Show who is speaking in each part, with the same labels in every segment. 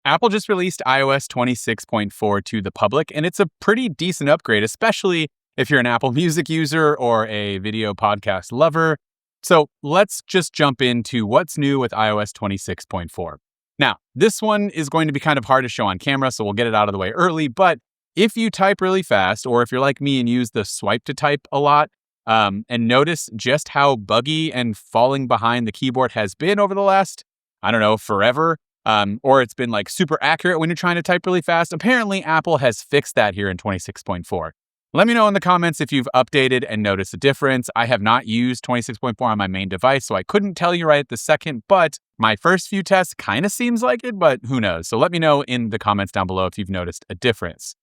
Speaker 1: Apple just released iOS 26.4 to the public, and it's a pretty decent upgrade, especially if you're an Apple Music user or a video podcast lover. So let's just jump into what's new with iOS 26.4. Now, this one is going to be kind of hard to show on camera, so we'll get it out of the way early. But if you type really fast, or if you're like me and use the swipe to type a lot, and notice just how buggy and falling behind the keyboard has been over the last, forever, or it's been like super accurate when you're trying to type really fast, apparently Apple has fixed that here in 26.4. Let me know in the comments if you've updated and noticed a difference. I have not used 26.4 on my main device, so I couldn't tell you right at the second, but my first few tests kind of seems like it, but who knows? So let me know in the comments down below if you've noticed a difference.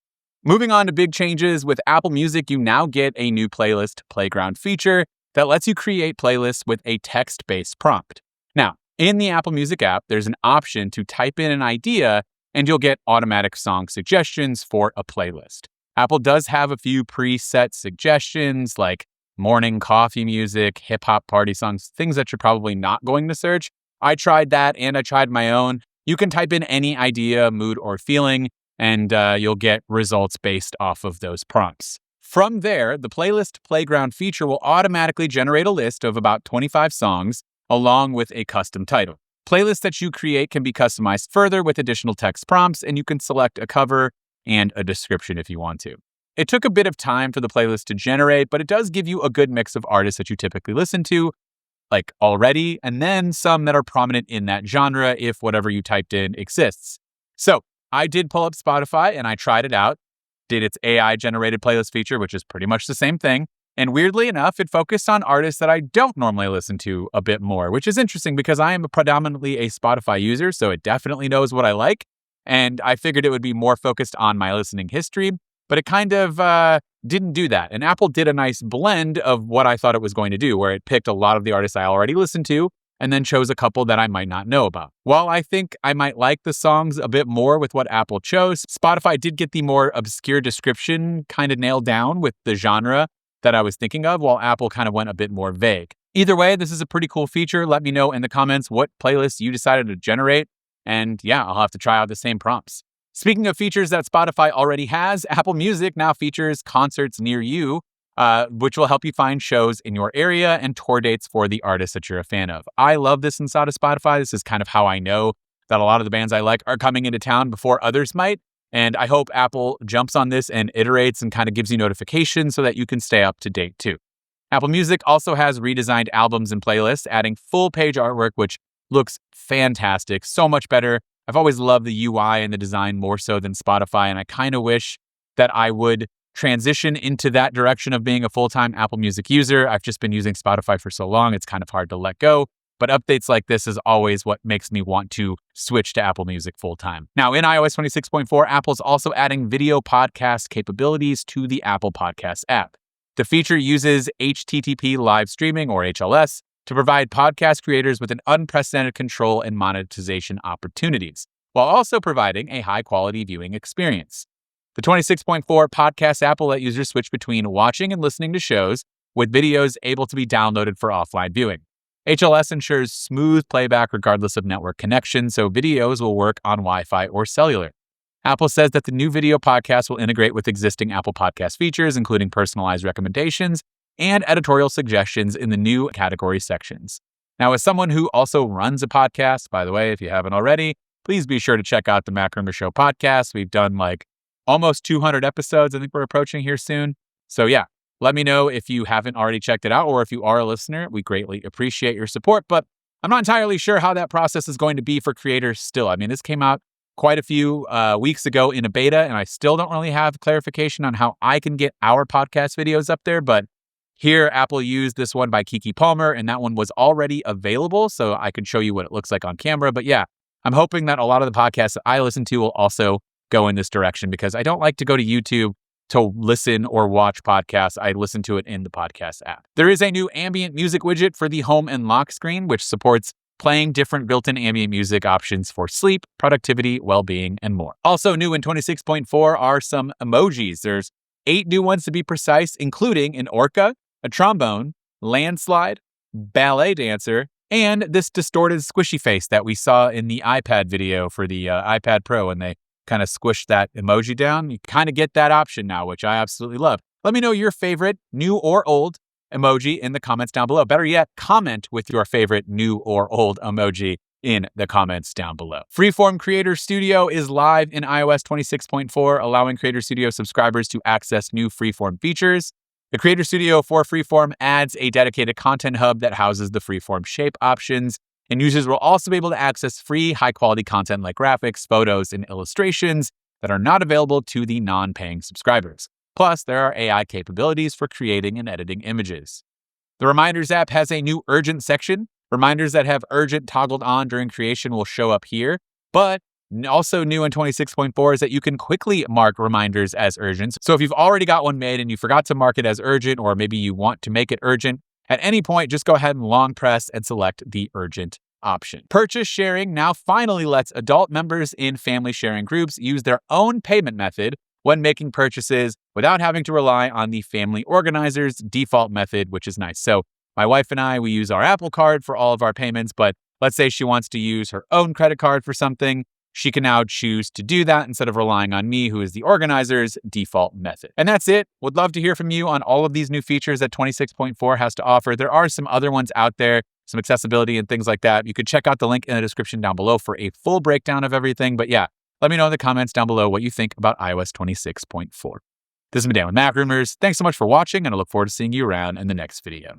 Speaker 1: Moving on to big changes, with Apple Music, you now get a new playlist playground feature that lets you create playlists with a text-based prompt. Now, in the Apple Music app, there's an option to type in an idea and you'll get automatic song suggestions for a playlist. Apple does have a few preset suggestions like morning coffee music, hip-hop party songs, things that you're probably not going to search. I tried that and I tried my own. You can type in any idea, mood, or feeling, and you'll get results based off of those prompts. From there, the Playlist Playground feature will automatically generate a list of about 25 songs along with a custom title. Playlists that you create can be customized further with additional text prompts, and you can select a cover and a description if you want to. It took a bit of time for the playlist to generate, but it does give you a good mix of artists that you typically listen to, like already, and then some that are prominent in that genre if whatever you typed in exists. So I did pull up Spotify and I tried it out, did its AI-generated playlist feature, which is pretty much the same thing. And weirdly enough, it focused on artists that I don't normally listen to a bit more, which is interesting because I am predominantly a Spotify user, so it definitely knows what I like. And I figured it would be more focused on my listening history, but it kind of didn't do that. And Apple did a nice blend of what I thought it was going to do, where it picked a lot of the artists I already listened to and then chose a couple that I might not know about. While I think I might like the songs a bit more with what Apple chose, Spotify did get the more obscure description kind of nailed down with the genre that I was thinking of, while Apple kind of went a bit more vague. Either way, this is a pretty cool feature. Let me know in the comments what playlists you decided to generate. And yeah, I'll have to try out the same prompts. Speaking of features that Spotify already has, Apple Music now features concerts near you, which will help you find shows in your area and tour dates for the artists that you're a fan of. I love this inside of Spotify. This is kind of how I know that a lot of the bands I like are coming into town before others might. And I hope Apple jumps on this and iterates and kind of gives you notifications so that you can stay up to date too. Apple Music also has redesigned albums and playlists, adding full page artwork, which looks fantastic, so much better. I've always loved the UI and the design more so than Spotify, and I kind of wish that I would transition into that direction of being a full-time Apple Music user. I've just been using Spotify for so long, it's kind of hard to let go. But updates like this is always what makes me want to switch to Apple Music full-time. Now, in iOS 26.4, Apple's also adding video podcast capabilities to the Apple Podcasts app. The feature uses HTTP live streaming, or HLS, to provide podcast creators with an unprecedented control and monetization opportunities, while also providing a high-quality viewing experience. The 26.4 Podcast app will let users switch between watching and listening to shows, with videos able to be downloaded for offline viewing. HLS ensures smooth playback regardless of network connection, so videos will work on Wi-Fi or cellular. Apple says that the new video podcast will integrate with existing Apple Podcast features, including personalized recommendations and editorial suggestions in the new category sections. Now, as someone who also runs a podcast, by the way, if you haven't already, please be sure to check out the MacRumors Show podcast. We've done like almost 200 episodes. I think we're approaching here soon. So yeah, let me know if you haven't already checked it out, or if you are a listener. We greatly appreciate your support, but I'm not entirely sure how that process is going to be for creators still. I mean, this came out quite a few weeks ago in a beta, and I still don't really have clarification on how I can get our podcast videos up there, but here, Apple used this one by Kiki Palmer, and that one was already available, so I could show you what it looks like on camera. But yeah, I'm hoping that a lot of the podcasts that I listen to will also go in this direction, because I don't like to go to YouTube to listen or watch podcasts. I listen to it in the podcast app. There is a new ambient music widget for the home and lock screen, which supports playing different built-in ambient music options for sleep, productivity, well-being, and more. Also new in 26.4 are some emojis. There's 8 new ones to be precise, including an orca, a trombone, landslide, ballet dancer, and this distorted squishy face that we saw in the iPad video for the iPad Pro when they kind of squished that emoji down. You kind of get that option now, which I absolutely love. Let me know your favorite new or old emoji in the comments down below. Better yet, comment with your favorite new or old emoji in the comments down below. Freeform Creator Studio is live in iOS 26.4, allowing Creator Studio subscribers to access new Freeform features. The Creator Studio for Freeform adds a dedicated content hub that houses the Freeform shape options, and users will also be able to access free, high-quality content like graphics, photos, and illustrations that are not available to the non-paying subscribers. Plus, there are AI capabilities for creating and editing images. The Reminders app has a new Urgent section. Reminders that have Urgent toggled on during creation will show up here, but also new in 26.4 is that you can quickly mark reminders as urgent. So if you've already got one made and you forgot to mark it as urgent, or maybe you want to make it urgent, at any point, just go ahead and long press and select the urgent option. Purchase sharing now finally lets adult members in family sharing groups use their own payment method when making purchases without having to rely on the family organizer's default method, which is nice. So my wife and I, we use our Apple Card for all of our payments, but let's say she wants to use her own credit card for something. She can now choose to do that instead of relying on me, who is the organizer's default method. And that's it. Would love to hear from you on all of these new features that 26.4 has to offer. There are some other ones out there, some accessibility and things like that. You could check out the link in the description down below for a full breakdown of everything. But yeah, let me know in the comments down below what you think about iOS 26.4. This has been Dan with MacRumors. Thanks so much for watching, and I look forward to seeing you around in the next video.